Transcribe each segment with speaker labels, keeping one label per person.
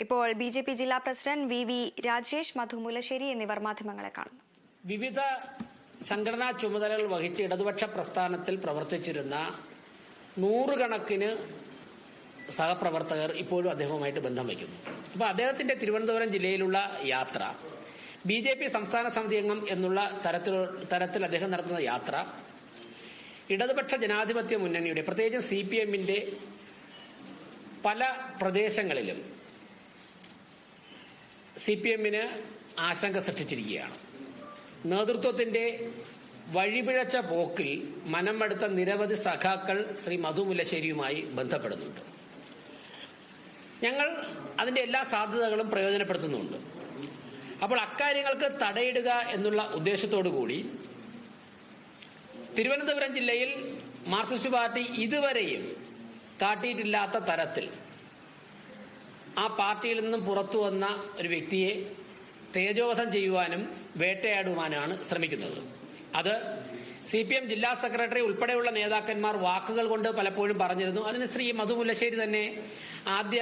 Speaker 1: ഇപ്പോൾ ബി.ജെ.പി. ജില്ലാ president V Rajesh, മധു മുല്ലശ്ശേരി എന്നിവർ മാധ്യമങ്ങളെ കാണുന്നു.
Speaker 2: വിവിധ സംഘടനാ ചുമതലകൾ വഹിച്ച് ഇടതുപക്ഷ പ്രസ്ഥാനത്തിൽ പ്രവർത്തിച്ചിരുന്ന നൂറുകണക്കിന് സഹപ്രവർത്തകർ ഇപ്പോഴും അദ്ദേഹവുമായിട്ട് ബന്ധം വയ്ക്കുന്നു. അപ്പോൾ അദ്ദേഹത്തിന്റെ തിരുവനന്തപുരം ജില്ലയിലുള്ള യാത്ര, ബി.ജെ.പി. സംസ്ഥാന സമിതി അംഗം എന്നുള്ള തരത്തിൽ അദ്ദേഹം നടത്തുന്ന യാത്ര ഇടതുപക്ഷ ജനാധിപത്യ മുന്നണിയുടെ, പ്രത്യേകിച്ച് CPM-ന്റെ പല പ്രദേശങ്ങളിലും CPM-ന് ആശങ്ക സൃഷ്ടിച്ചിരിക്കുകയാണ്. നേതൃത്വത്തിന്റെ വഴിപിഴച്ച പോക്കിൽ മനമെടുത്ത നിരവധി സഖാക്കൾ ശ്രീ മധു മുല്ലശ്ശേരിയുമായി ബന്ധപ്പെടുന്നുണ്ട്. ഞങ്ങൾ അതിന്റെ എല്ലാ സാധ്യതകളും പ്രയോജനപ്പെടുത്തുന്നുണ്ട്. അപ്പോൾ അക്കാര്യങ്ങൾക്ക് തടയിടുക എന്നുള്ള ഉദ്ദേശത്തോടു കൂടി തിരുവനന്തപുരം ജില്ലയിൽ മാർക്സിസ്റ്റ് പാർട്ടി ഇതുവരെയും കാട്ടിയിട്ടില്ലാത്ത തരത്തിൽ ആ പാർട്ടിയിൽ നിന്നും പുറത്തു വന്ന ഒരു വ്യക്തിയെ തേജോവധം ചെയ്യുവാനും വേട്ടയാടുവാനാണ് ശ്രമിക്കുന്നത്. അത് CPM ജില്ലാ സെക്രട്ടറി ഉൾപ്പെടെയുള്ള നേതാക്കന്മാർ വാക്കുകൾ കൊണ്ട് പലപ്പോഴും പറഞ്ഞിരുന്നു. അതിന് ശ്രീ മധു മുല്ലശ്ശേരി തന്നെ ആദ്യ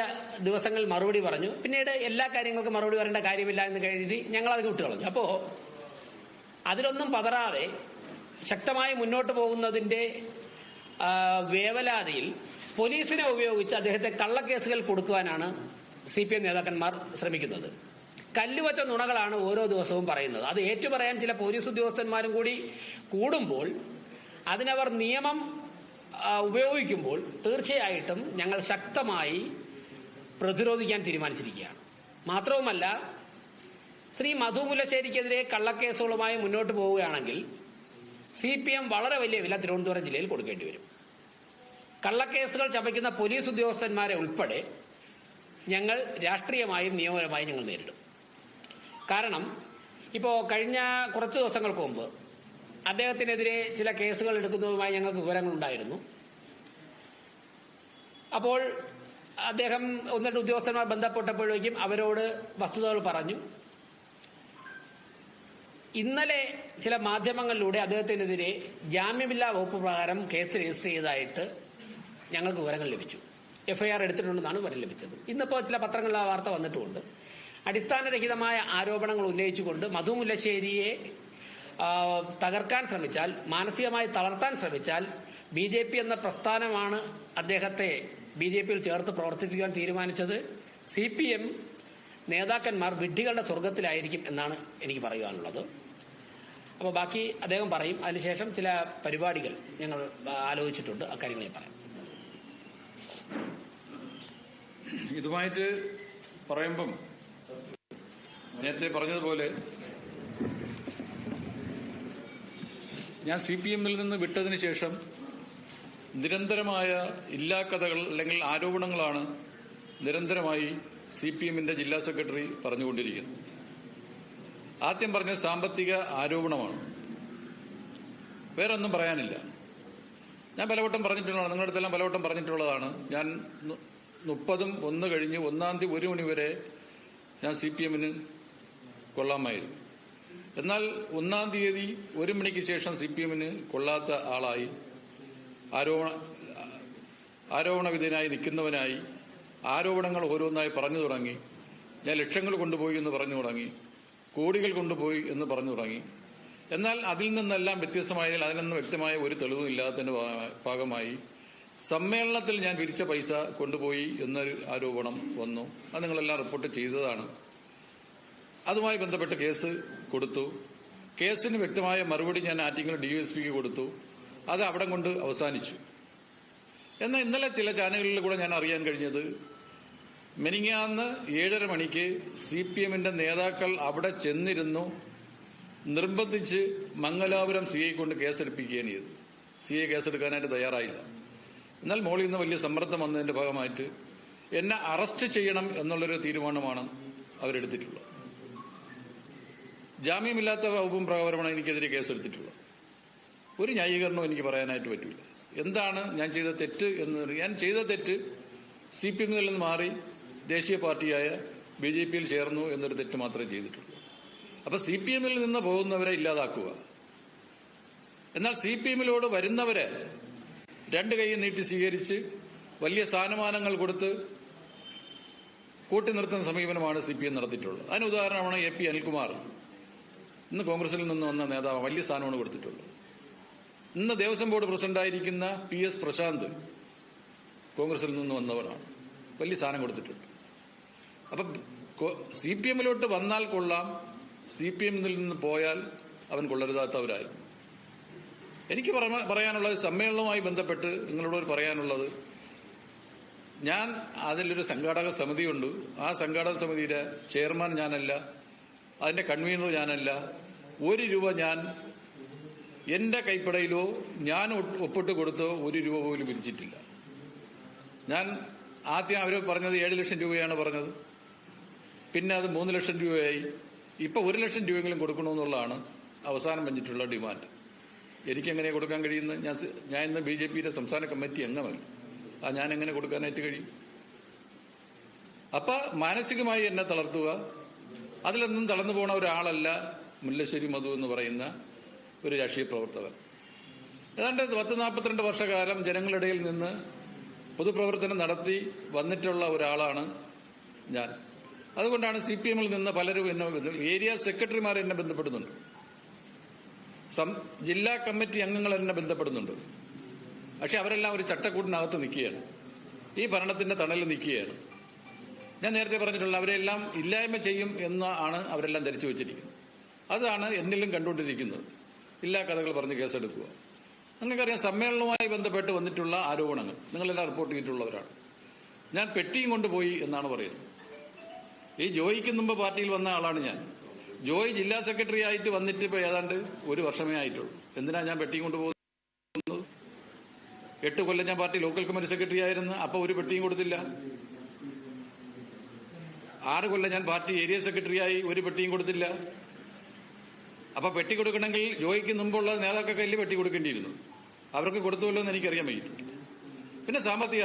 Speaker 2: ദിവസങ്ങളിൽ മറുപടി പറഞ്ഞു. പിന്നീട് എല്ലാ കാര്യങ്ങൾക്കും മറുപടി പറയേണ്ട കാര്യമില്ല എന്ന് കരുതി ഞങ്ങളത് വിട്ടുകളഞ്ഞു. അപ്പോൾ അതിലൊന്നും പതറാതെ ശക്തമായി മുന്നോട്ട് പോകുന്നതിന്റെ വേവലാതിയിൽ പോലീസിനെ ഉപയോഗിച്ച് അദ്ദേഹത്തെ കള്ളക്കേസുകൾ കൊടുക്കുവാനാണ് CPM നേതാക്കന്മാർ ശ്രമിക്കുന്നത്. കല്ലുവച്ച നുണകളാണ് ഓരോ ദിവസവും പറയുന്നത്. അത് ഏറ്റുപറയാൻ ചില പോലീസ് ഉദ്യോഗസ്ഥന്മാരും കൂടി കൂടുമ്പോൾ, അതിനവർ നിയമം ഉപയോഗിക്കുമ്പോൾ തീർച്ചയായിട്ടും ഞങ്ങൾ ശക്തമായി പ്രതിരോധിക്കാൻ തീരുമാനിച്ചിരിക്കുകയാണ്. മാത്രവുമല്ല, ശ്രീ മധു മുല്ലശ്ശേരിക്കെതിരെ കള്ളക്കേസുകളുമായി മുന്നോട്ട് പോവുകയാണെങ്കിൽ CPM വളരെ വലിയ വില തിരുവനന്തപുരം ജില്ലയിൽ കൊടുക്കേണ്ടി വരും. കള്ളക്കേസുകൾ ചമയ്ക്കുന്ന പോലീസ് ഉദ്യോഗസ്ഥന്മാരെ ഉൾപ്പെടെ ഞങ്ങൾ രാഷ്ട്രീയമായും നിയമപരമായും ഞങ്ങൾ നേരിടും. കാരണം ഇപ്പോൾ കഴിഞ്ഞ കുറച്ച് ദിവസങ്ങൾക്ക് മുമ്പ് അദ്ദേഹത്തിനെതിരെ ചില കേസുകൾ എടുക്കുന്നതുമായി ഞങ്ങൾക്ക് വിവരങ്ങളുണ്ടായിരുന്നു. അപ്പോൾ അദ്ദേഹം ഒന്ന് രണ്ട് ഉദ്യോഗസ്ഥന്മാർ ബന്ധപ്പെട്ടപ്പോഴേക്കും അവരോട് വസ്തുതകൾ പറഞ്ഞു. ഇന്നലെ ചില മാധ്യമങ്ങളിലൂടെ അദ്ദേഹത്തിനെതിരെ ജാമ്യമില്ലാ വകുപ്പ് പ്രകാരം കേസ് രജിസ്റ്റർ ചെയ്തതായിട്ട് ഞങ്ങൾക്ക് വിവരങ്ങൾ ലഭിച്ചു. FIR എടുത്തിട്ടുണ്ടെന്നാണ് വിവരം ലഭിച്ചത്. ഇന്നിപ്പോൾ ചില പത്രങ്ങളിൽ ആ വാർത്ത വന്നിട്ടുമുണ്ട്. അടിസ്ഥാനരഹിതമായ ആരോപണങ്ങൾ ഉന്നയിച്ചുകൊണ്ട് മധു മുല്ലശ്ശേരിയെ തകർക്കാൻ ശ്രമിച്ചാൽ, മാനസികമായി തളർത്താൻ ശ്രമിച്ചാൽ, BJP എന്ന പ്രസ്ഥാനമാണ് അദ്ദേഹത്തെ BJP-യിൽ ചേർത്ത് പ്രവർത്തിപ്പിക്കാൻ തീരുമാനിച്ചത്. CPM നേതാക്കന്മാർ വിഡ്ഢികളുടെ സ്വർഗത്തിലായിരിക്കും എന്നാണ് എനിക്ക് പറയുവാനുള്ളത്. അപ്പോൾ ബാക്കി അദ്ദേഹം പറയും. അതിനുശേഷം ചില പരിപാടികൾ ഞങ്ങൾ ആലോചിച്ചിട്ടുണ്ട്. അക്കാര്യങ്ങളെ പറയാം.
Speaker 3: ഇതുമായിട്ട് പറയുമ്പം നേരത്തെ പറഞ്ഞതുപോലെ ഞാൻ CPM-ൽ നിന്ന് വിട്ടതിന് ശേഷം നിരന്തരമായ ഇല്ലാക്കഥകൾ അല്ലെങ്കിൽ ആരോപണങ്ങളാണ് നിരന്തരമായി CPM-ന്റെ ജില്ലാ സെക്രട്ടറി പറഞ്ഞുകൊണ്ടിരിക്കുന്നത്. ആദ്യം പറഞ്ഞ സാമ്പത്തിക ആരോപണമാണ്, വേറൊന്നും പറയാനില്ല. ഞാൻ പലവട്ടം പറഞ്ഞിട്ടുള്ളതാണ്, നിങ്ങളുടെ അടുത്തെല്ലാം പലവട്ടം പറഞ്ഞിട്ടുള്ളതാണ്. ഞാൻ 30/1 കഴിഞ്ഞ് 1-ാം തീയതി 1 മണി വരെ ഞാൻ CPM-ന് കൊള്ളാമായിരുന്നു. എന്നാൽ 1-ാം തീയതി 1 മണിക്ക് ശേഷം CPM-ന് കൊള്ളാത്ത ആളായി, ആരോപണ വിധേയനായി നിൽക്കുന്നവനായി ആരോപണങ്ങൾ ഓരോന്നായി പറഞ്ഞു തുടങ്ങി. ഞാൻ ലക്ഷങ്ങൾ കൊണ്ടുപോയി എന്ന് പറഞ്ഞു തുടങ്ങി, കോടികൾ കൊണ്ടുപോയി എന്ന് പറഞ്ഞു തുടങ്ങി. എന്നാൽ അതിൽ നിന്നെല്ലാം വ്യത്യസ്തമായതിൽ അതിനൊന്നും വ്യക്തമായ ഒരു തെളിവും ഇല്ലാത്തതിന്റെ ഭാഗമായി സമ്മേളനത്തിൽ ഞാൻ പിരിച്ച പൈസ കൊണ്ടുപോയി എന്നൊരു ആരോപണം വന്നു. അത് നിങ്ങളെല്ലാം റിപ്പോർട്ട് ചെയ്തതാണ്. അതുമായി ബന്ധപ്പെട്ട് കേസ് കൊടുത്തു. കേസിന് വ്യക്തമായ മറുപടി ഞാൻ ആറ്റിങ്ങൽ DSPക്ക് കൊടുത്തു. അത് അവിടെ കൊണ്ട് അവസാനിച്ചു. എന്നാൽ ഇന്നലെ ചില ചാനലുകളിൽ കൂടെ ഞാൻ അറിയാൻ കഴിഞ്ഞത്, മെനിങ്ങാന്ന് 7:30 മണിക്ക് CPM-ന്റെ നേതാക്കൾ അവിടെ ചെന്നിരുന്നു, നിർബന്ധിച്ച് മംഗലാപുരം CI കൊണ്ട് കേസെടുപ്പിക്കുകയാണ് ചെയ്തത്. CI കേസെടുക്കാനായിട്ട് തയ്യാറായില്ല. എന്നാൽ മോളിൽ നിന്ന് വലിയ സമ്മർദ്ദം വന്നതിന്റെ ഭാഗമായിട്ട് എന്നെ അറസ്റ്റ് ചെയ്യണം എന്നുള്ളൊരു തീരുമാനമാണ് അവരെടുത്തിട്ടുള്ളത്. ജാമ്യമില്ലാത്ത വകുപ്പും പ്രകാരമാണ് എനിക്കെതിരെ കേസെടുത്തിട്ടുള്ളത്. ഒരു ന്യായീകരണവും എനിക്ക് പറയാനായിട്ട് പറ്റില്ല. എന്താണ് ഞാൻ ചെയ്ത തെറ്റ് എന്ന്? ഞാൻ ചെയ്ത തെറ്റ് CPM-ൽ നിന്ന് മാറി ദേശീയ പാർട്ടിയായ BJP-യിൽ ചേർന്നു എന്നൊരു തെറ്റ് മാത്രമേ ചെയ്തിട്ടുള്ളൂ. അപ്പൊ CPM-ൽ നിന്ന് പോകുന്നവരെ ഇല്ലാതാക്കുക. എന്നാൽ CPM-ലോട് വരുന്നവരെ രണ്ട് കൈ നീട്ടി സ്വീകരിച്ച് വലിയ സ്ഥാനമാനങ്ങൾ കൊടുത്ത് കൂട്ടി നിർത്തുന്ന സമീപനമാണ് CPM നടത്തിയിട്ടുള്ളത്. അതിന് ഉദാഹരണമാണ് AP അനിൽകുമാർ. ഇന്ന് കോൺഗ്രസിൽ നിന്ന് വന്ന നേതാവ്, വലിയ സ്ഥാനമാണ് കൊടുത്തിട്ടുള്ളത്. ഇന്ന് ദേവസ്വം ബോർഡ് പ്രസിഡന്റായിരിക്കുന്ന PS പ്രശാന്ത് കോൺഗ്രസിൽ നിന്ന് വന്നവരാണ്, വലിയ സ്ഥാനം കൊടുത്തിട്ടുണ്ട്. അപ്പൊ CPMലോട്ട് വന്നാൽ കൊള്ളാം, CPMൽ നിന്ന് പോയാൽ അവൻ കൊള്ളരുതാത്തവരായി. എനിക്ക് പറയാനുള്ളത്, സമ്മേളനവുമായി ബന്ധപ്പെട്ട് നിങ്ങളോട് പറയാനുള്ളത്, ഞാൻ അതിലൊരു സംഘാടക സമിതിയുണ്ട്. ആ സംഘാടക സമിതിയുടെ ചെയർമാൻ ഞാനല്ല, അതിന്റെ കൺവീനർ ഞാനല്ല. 1 രൂപ ഞാൻ എന്റെ കൈപ്പടയിലോ ഞാൻ ഒപ്പിട്ട് കൊടുത്തോ 1 രൂപ പോലും പിരിച്ചിട്ടില്ല. ഞാൻ ആദ്യം അവർ പറഞ്ഞത് 7 ലക്ഷം രൂപയാണ് പറഞ്ഞത്, പിന്നെ അത് 3 ലക്ഷം രൂപയായി. ഇപ്പൊ 1 ലക്ഷം രൂപയെങ്കിലും കൊടുക്കണമെന്നുള്ളതാണ് അവസാനം വന്നിട്ടുള്ള ഡിമാൻഡ്. എനിക്കെങ്ങനെ കൊടുക്കാൻ കഴിയുന്നത്? ഞാൻ ഇന്ന് BJPയുടെ സംസ്ഥാന കമ്മിറ്റി അംഗമല്ല. ഞാൻ എങ്ങനെ കൊടുക്കാനായിട്ട് കഴിയും? അപ്പൊ മാനസികമായി എന്നെ തളർത്തുക, അതിലൊന്നും തളർന്നു പോണ ഒരാളല്ല മുല്ലശ്ശേരി മധു എന്ന് പറയുന്ന ഒരു രാഷ്ട്രീയ പ്രവർത്തകൻ. ഏതാണ്ട് 10-42 വർഷക്കാലം ജനങ്ങളുടെ ഇടയിൽ നിന്ന് പൊതുപ്രവർത്തനം നടത്തി വന്നിട്ടുള്ള ഒരാളാണ് ഞാൻ. അതുകൊണ്ടാണ് CPMൽ നിന്ന് പലരും എന്നെ, ഏരിയ സെക്രട്ടറിമാർ എന്നെ ബന്ധപ്പെടുന്നുണ്ട്, ജില്ലാ കമ്മിറ്റി അംഗങ്ങൾ എന്നെ ബന്ധപ്പെടുന്നുണ്ട്. പക്ഷെ അവരെല്ലാം ഒരു ചട്ടക്കൂടിനകത്ത് നിൽക്കുകയാണ്, ഈ ഭരണത്തിന്റെ തണലിൽ നിൽക്കുകയാണ്. ഞാൻ നേരത്തെ പറഞ്ഞിട്ടുള്ള അവരെല്ലാം ഇല്ലായ്മ ചെയ്യും എന്നാണ് അവരെല്ലാം ധരിച്ചു വെച്ചിരിക്കുന്നത്. അതാണ് എന്നിലും കണ്ടുകൊണ്ടിരിക്കുന്നത്. ഇല്ലാ കഥകൾ പറഞ്ഞ് കേസെടുക്കുക. നിങ്ങൾക്കറിയാം, സമ്മേളനവുമായി ബന്ധപ്പെട്ട് വന്നിട്ടുള്ള ആരോപണങ്ങൾ നിങ്ങളെല്ലാം റിപ്പോർട്ട് ചെയ്തിട്ടുള്ളവരാണ്. ഞാൻ പെട്ടിയും കൊണ്ടുപോയി എന്നാണ് പറയുന്നത്. ഈ ജോയിക്ക് മുമ്പ് പാർട്ടിയിൽ വന്ന ആളാണ് ഞാൻ. ജോയ് ജില്ലാ സെക്രട്ടറി ആയിട്ട് വന്നിട്ട് ഇപ്പൊ ഏതാണ്ട് 1 വർഷമേ ആയിട്ടുള്ളൂ. എന്തിനാ ഞാൻ പെട്ടിയും കൊണ്ടുപോകുന്നത്? 8 കൊല്ലം ഞാൻ പാർട്ടി ലോക്കൽ കമ്മിറ്റി സെക്രട്ടറി ആയിരുന്നു, അപ്പൊ ഒരു പെട്ടിയും കൊടുത്തില്ല. 6 കൊല്ലം ഞാൻ പാർട്ടി ഏരിയ സെക്രട്ടറി ആയി, ഒരു പെട്ടിയും കൊടുത്തില്ല. അപ്പൊ പെട്ടി കൊടുക്കണമെങ്കിൽ ജോയിക്ക് മുമ്പുള്ള നേതാക്കൾക്ക് വലിയ പെട്ടി കൊടുക്കേണ്ടിയിരുന്നു. അവർക്ക് കൊടുത്തുവല്ലോ എന്ന് എനിക്കറിയാൻ വയ്യ. പിന്നെ സാമ്പത്തിക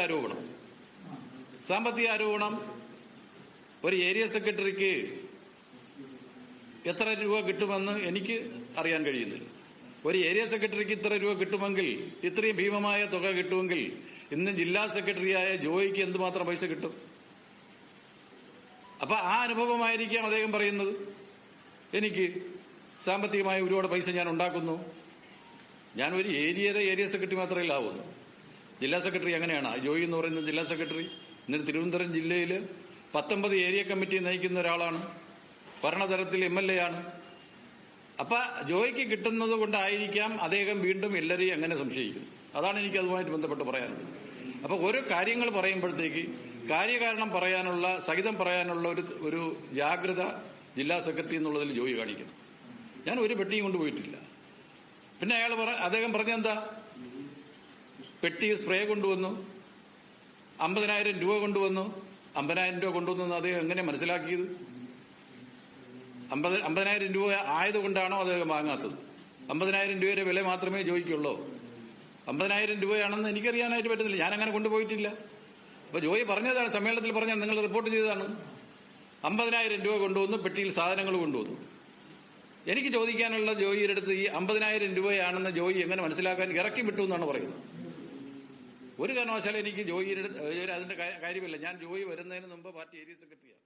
Speaker 3: ആരോപണം. ഒരു ഏരിയ സെക്രട്ടറിക്ക് എത്ര രൂപ കിട്ടുമെന്ന് എനിക്ക് അറിയാൻ കഴിയുന്നില്ല. ഒരു ഏരിയ സെക്രട്ടറിക്ക് ഇത്ര രൂപ കിട്ടുമെങ്കിൽ, ഇത്രയും ഭീമമായ തുക കിട്ടുമെങ്കിൽ, ഇന്ന് ജില്ലാ സെക്രട്ടറിയായ ജോയിക്ക് എന്തുമാത്രം പൈസ കിട്ടും? അപ്പൊ ആ അനുഭവമായിരിക്കാം അദ്ദേഹം പറയുന്നത്. എനിക്ക് സാമ്പത്തികമായ ഒരുപാട് പൈസ ഞാൻ ഉണ്ടാക്കുന്നു. ഞാൻ ഒരു ഏരിയ സെക്രട്ടറി മാത്രമേ ആവുന്നു. ജില്ലാ സെക്രട്ടറി അങ്ങനെയാണ്. ജോയി എന്ന് പറയുന്ന ജില്ലാ സെക്രട്ടറി ഇന്ന് തിരുവനന്തപുരം ജില്ലയിൽ 19 ഏരിയ കമ്മിറ്റി നയിക്കുന്ന ഒരാളാണ്. ഭരണതലത്തിൽ MLA ആണ്. അപ്പൊ ജോയിക്ക് കിട്ടുന്നത് കൊണ്ടായിരിക്കാം അദ്ദേഹം വീണ്ടും എല്ലാവരെയും അങ്ങനെ സംശയിക്കുന്നു. അതാണ് എനിക്ക് അതുമായിട്ട് ബന്ധപ്പെട്ട് പറയാനുള്ളത്. അപ്പൊ ഓരോ കാര്യങ്ങൾ പറയുമ്പോഴത്തേക്ക് കാര്യകാരണം പറയാനുള്ള, സഹിതം പറയാനുള്ള ഒരു ജാഗ്രത ജില്ലാ സെക്രട്ടറി എന്നുള്ളതിൽ ജോയി കാണിക്കുന്നു. ഞാൻ ഒരു പെട്ടിയും കൊണ്ടുപോയിട്ടില്ല. പിന്നെ അദ്ദേഹം പറഞ്ഞെന്താ? പെട്ടി സ്പ്രേ കൊണ്ടുവന്നു, 50,000 രൂപ കൊണ്ടുവന്നു. 50,000 രൂപ കൊണ്ടുവന്നു അദ്ദേഹം എങ്ങനെ മനസ്സിലാക്കിയത്? 50,000 രൂപ ആയതുകൊണ്ടാണോ അദ്ദേഹം വാങ്ങാത്തത്? 50,000 രൂപയുടെ വില മാത്രമേ ജോയിക്കുള്ളൂ. 50,000 രൂപയാണെന്ന് എനിക്കറിയാനായിട്ട് പറ്റുന്നില്ല. ഞാൻ അങ്ങനെ കൊണ്ടുപോയിട്ടില്ല. അപ്പൊ ജോയി പറഞ്ഞതാണ്, സമ്മേളനത്തിൽ പറഞ്ഞാൽ, നിങ്ങൾ റിപ്പോർട്ട് ചെയ്തതാണ്. 50,000 രൂപ കൊണ്ടുവന്നു, പെട്ടിയിൽ സാധനങ്ങൾ കൊണ്ടുവന്നു. എനിക്ക് ചോദിക്കാനുള്ള ജോയിയുടെ അടുത്ത്, ഈ 50,000 രൂപയാണെന്ന് ജോയി എങ്ങനെ മനസ്സിലാക്കാൻ ഇറക്കി വിട്ടു എന്നാണ് പറയുന്നത്. ഒരു കാരണവശാലും എനിക്ക് ജോയിയുടെ അതിന്റെ കാര്യമില്ല. ഞാൻ ജോയി വരുന്നതിന് മുമ്പ് പാർട്ടി ഏരിയ സെക്രട്ടറിയാണ്.